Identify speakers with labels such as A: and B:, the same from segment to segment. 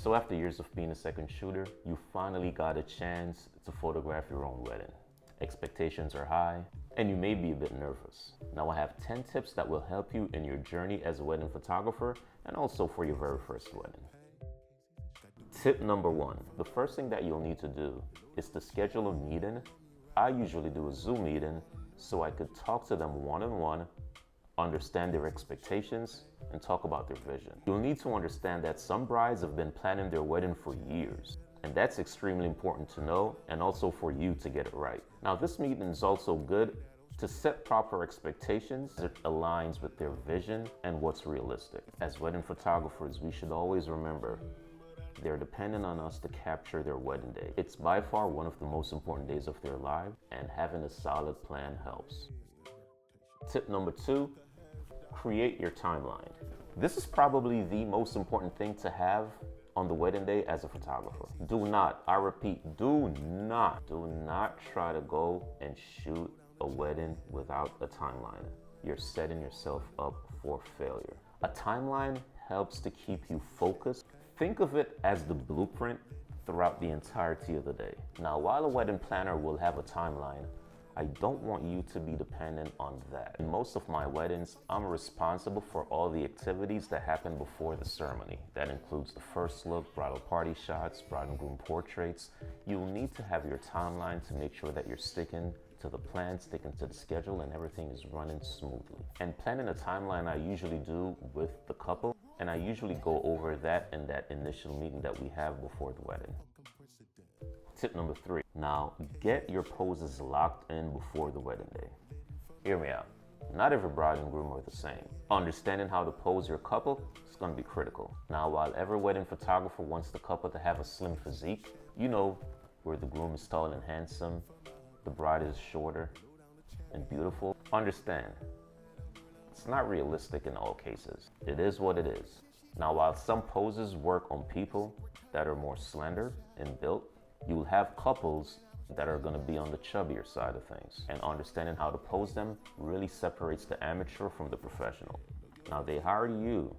A: So after years of being a second shooter, you finally got a chance to photograph your own wedding. Expectations are high, and you may be a bit nervous. Now I have 10 tips that will help you in your journey as a wedding photographer and also for your very first wedding. Tip number 1, the first thing that you'll need to do is to schedule a meeting. I usually do a Zoom meeting so I could talk to them one-on-one, understand their expectations, and talk about their vision. You'll need to understand that some brides have been planning their wedding for years, and that's extremely important to know and also for you to get it right. Now, this meeting is also good to set proper expectations that aligns with their vision and what's realistic. As wedding photographers, we should always remember they're dependent on us to capture their wedding day. It's by far one of the most important days of their life, and having a solid plan helps. Tip number 2, create your timeline. This is probably the most important thing to have on the wedding day as a photographer. Do not, I repeat, do not try to go and shoot a wedding without a timeline. You're setting yourself up for failure. A timeline helps to keep you focused. Think of it as the blueprint throughout the entirety of the day. Now, while a wedding planner will have a timeline, I don't want you to be dependent on that. In most of my weddings, I'm responsible for all the activities that happen before the ceremony. That includes the first look, bridal party shots, bride and groom portraits. You'll need to have your timeline to make sure that you're sticking to the plan, sticking to the schedule, and everything is running smoothly. And planning a timeline I usually do with the couple, and I usually go over that in that initial meeting that we have before the wedding. Tip number 3, now get your poses locked in before the wedding day. Hear me out. Not every bride and groom are the same. Understanding how to pose your couple is going to be critical. Now, while every wedding photographer wants the couple to have a slim physique, you know, where the groom is tall and handsome, the bride is shorter and beautiful, understand, it's not realistic in all cases. It is what it is. Now, while some poses work on people that are more slender and built, you will have couples that are going to be on the chubbier side of things. And understanding how to pose them really separates the amateur from the professional. Now, they hire you,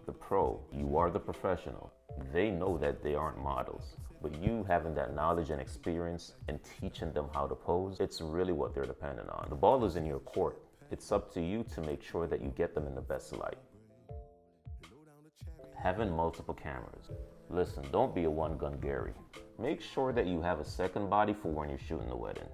A: the pro, you are the professional. They know that they aren't models, but you having that knowledge and experience and teaching them how to pose, it's really what they're dependent on. The ball is in your court. It's up to you to make sure that you get them in the best light. Having multiple cameras. Listen, don't be a one-gun Gary. Make sure that you have a second body for when you're shooting the wedding.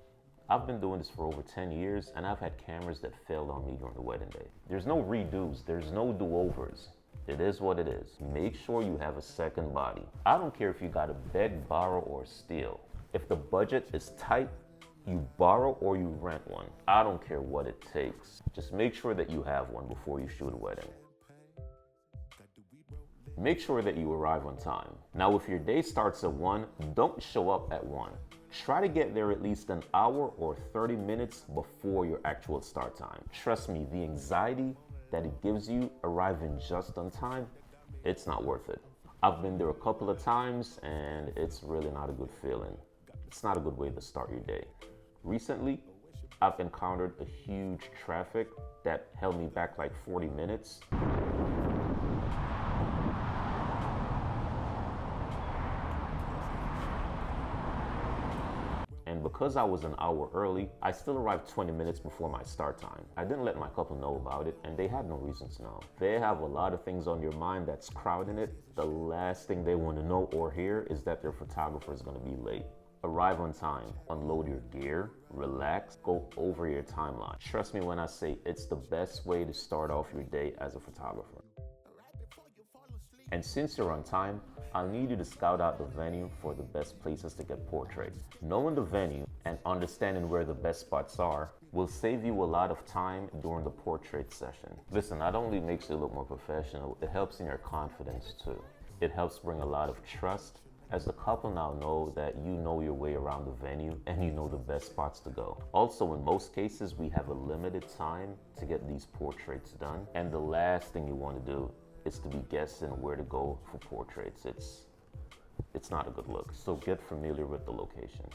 A: I've been doing this for over 10 years, and I've had cameras that failed on me during the wedding day. There's no redos, there's no do-overs. It is what it is. Make sure you have a second body. I don't care if you gotta beg, borrow, or steal. If the budget is tight, you borrow or you rent one. I don't care what it takes. Just make sure that you have one before you shoot a wedding. Make sure that you arrive on time. Now, if your day starts at 1, don't show up at 1. Try to get there at least an hour or 30 minutes before your actual start time. Trust me, the anxiety that it gives you arriving just on time, it's not worth it. I've been there a couple of times and it's really not a good feeling. It's not a good way to start your day. Recently, I've encountered a huge traffic that held me back like 40 minutes. And because I was an hour early, I still arrived 20 minutes before my start time. I didn't let my couple know about it, and they had no reason to know. They have a lot of things on your mind that's crowding it. The last thing they want to know or hear is that their photographer is going to be late. Arrive on time, unload your gear, relax, go over your timeline. Trust me when I say it's the best way to start off your day as a photographer. And since you're on time, I'll need you to scout out the venue for the best places to get portraits. Knowing the venue and understanding where the best spots are will save you a lot of time during the portrait session. Listen, not only makes you look more professional, it helps in your confidence too. It helps bring a lot of trust, as the couple now know that you know your way around the venue and you know the best spots to go. Also, in most cases, we have a limited time to get these portraits done, and the last thing you want to do is to be guessing where to go for portraits. It's not a good look. So get familiar with the location.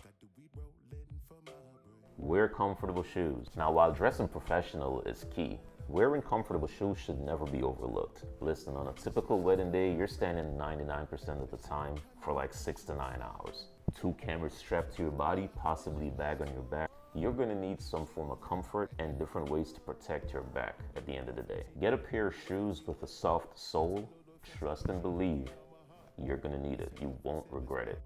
A: Wear comfortable shoes. Now, while dressing professional is key, Wearing comfortable shoes should never be overlooked. Listen, on a typical wedding day, you're standing 99% of the time for like 6 to 9 hours. 2 cameras strapped to your body, possibly a bag on your back. You're gonna need some form of comfort and different ways to protect your back at the end of the day. Get a pair of shoes with a soft sole. Trust and believe, you're gonna need it. You won't regret it.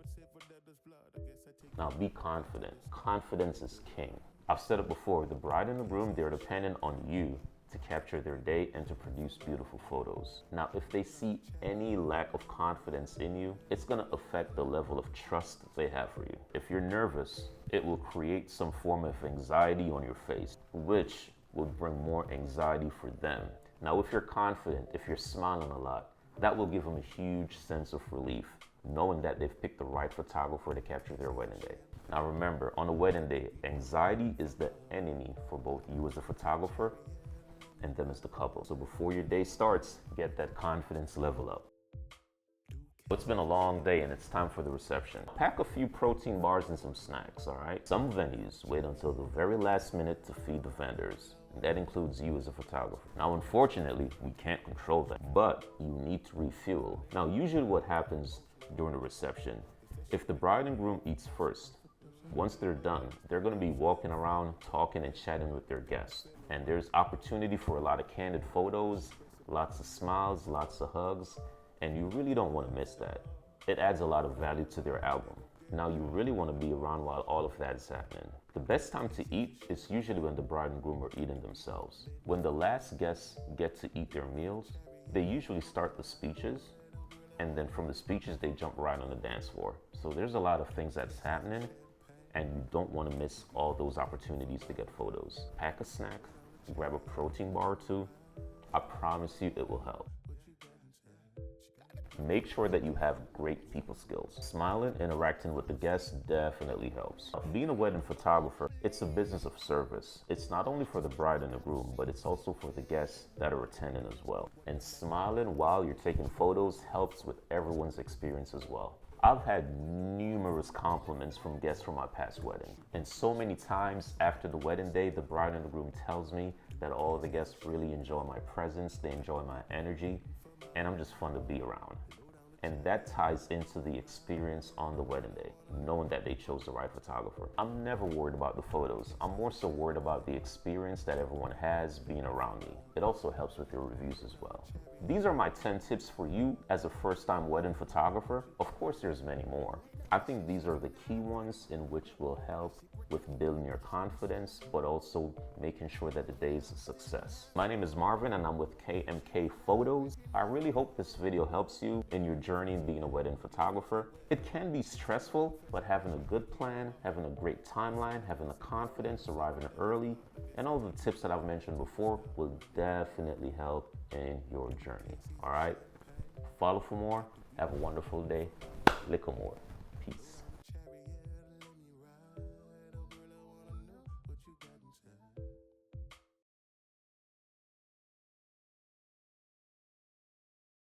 A: Now be confident. Confidence is king. I've said it before, the bride and the groom, they're dependent on you to capture their day and to produce beautiful photos. Now, if they see any lack of confidence in you, it's gonna affect the level of trust they have for you. If you're nervous, it will create some form of anxiety on your face, which will bring more anxiety for them. Now, if you're confident, if you're smiling a lot, that will give them a huge sense of relief, knowing that they've picked the right photographer to capture their wedding day. Now remember, on a wedding day, anxiety is the enemy for both you as a photographer and them as the couple. So before your day starts, get that confidence level up. It's been a long day and it's time for the reception. Pack a few protein bars and some snacks, all right? Some venues wait until the very last minute to feed the vendors. And that includes you as a photographer. Now, unfortunately, we can't control that, but you need to refuel. Now, usually what happens during the reception, if the bride and groom eats first, once they're done, they're gonna be walking around, talking and chatting with their guests. And there's opportunity for a lot of candid photos, lots of smiles, lots of hugs, and you really don't wanna miss that. It adds a lot of value to their album. Now you really wanna be around while all of that is happening. The best time to eat is usually when the bride and groom are eating themselves. When the last guests get to eat their meals, they usually start the speeches, and then from the speeches, they jump right on the dance floor. So there's a lot of things that's happening, and you don't want to miss all those opportunities to get photos. Pack a snack, grab a protein bar or two. I promise you it will help. Make sure that you have great people skills. Smiling, interacting with the guests definitely helps. Being a wedding photographer, it's a business of service. It's not only for the bride and the groom, but it's also for the guests that are attending as well. And smiling while you're taking photos helps with everyone's experience as well. I've had numerous compliments from guests from my past wedding. And so many times after the wedding day, the bride and the groom tells me that all the guests really enjoy my presence, they enjoy my energy, and I'm just fun to be around. And that ties into the experience on the wedding day, knowing that they chose the right photographer. I'm never worried about the photos. I'm more so worried about the experience that everyone has being around me. It also helps with your reviews as well. These are my 10 tips for you as a first-time wedding photographer. Of course, there's many more. I think these are the key ones in which will help with building your confidence, but also making sure that the day is a success. My name is Marvin and I'm with KMK Photos. I really hope this video helps you in your journey in being a wedding photographer. It can be stressful, but having a good plan, having a great timeline, having the confidence, arriving early, and all the tips that I've mentioned before will definitely help in your journey. All right, follow for more. Have a wonderful day. Lick more.